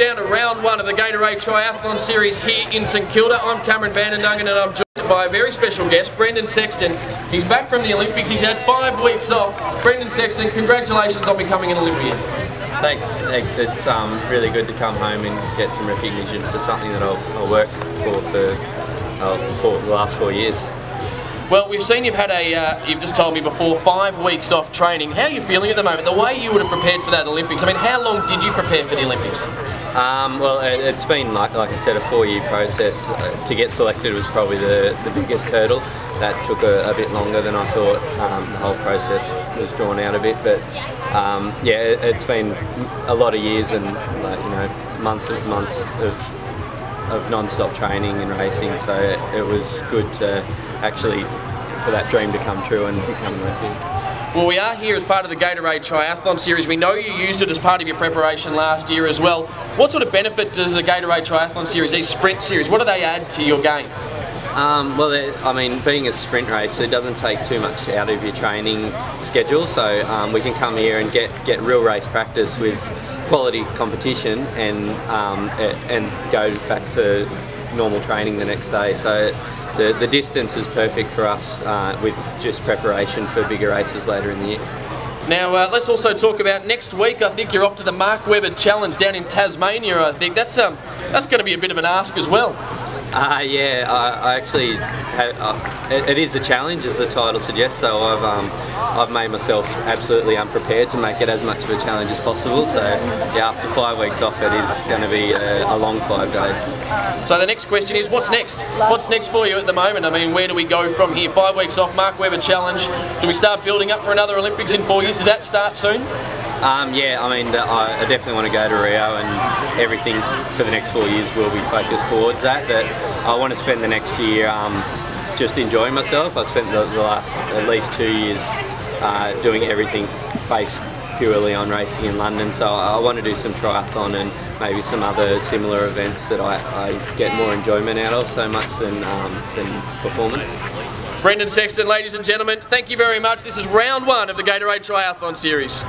down to round one of the Gatorade Triathlon Series here in St Kilda. I'm Cameron Dungen and I'm joined by a very special guest, Brendan Sexton. He's back from the Olympics. He's had 5 weeks off. Brendan Sexton, congratulations on becoming an Olympian. Thanks. It's really good to come home and get some recognition for something that I'll work for the last 4 years. Well, we've seen you've had you've just told me before, 5 weeks off training. How are you feeling at the moment? The way you would have prepared for that Olympics, I mean, how long did you prepare for the Olympics? Well, it's been, like I said, a 4-year process. To get selected was probably the biggest hurdle. That took a bit longer than I thought. The whole process was drawn out a bit, but yeah, it's been a lot of years and months of non-stop training and racing, so it was good to actually for that dream to come true and become an Olympian. Well, we are here as part of the Gatorade Triathlon Series. We know you used it as part of your preparation last year as well. What sort of benefit does the Gatorade Triathlon Series, these sprint series, what do they add to your game? Well, I mean, being a sprint race, it doesn't take too much out of your training schedule, so we can come here and get real race practice with quality competition and go back to normal training the next day. So the distance is perfect for us with just preparation for bigger races later in the year. Now let's also talk about next week. I think you're off to the Mark Webber Challenge down in Tasmania. I think that's going to be a bit of an ask as well. Yeah, I actually it is a challenge, as the title suggests. So I've made myself absolutely unprepared to make it as much of a challenge as possible. So yeah, after 5 weeks off, it is going to be a long 5 days. So the next question is, what's next? What's next for you at the moment? I mean, where do we go from here? 5 weeks off, Mark Webber Challenge. Do we start building up for another Olympics in 4 years? Does that start soon? Yeah, I mean, I definitely want to go to Rio, and everything for the next 4 years will be focused towards that. But I want to spend the next year just enjoying myself. I've spent the last at least 2 years doing everything based purely on racing in London, so I want to do some triathlon and maybe some other similar events that I get more enjoyment out of so much than performance. Brendan Sexton, ladies and gentlemen, thank you very much. This is round one of the Gatorade Triathlon Series.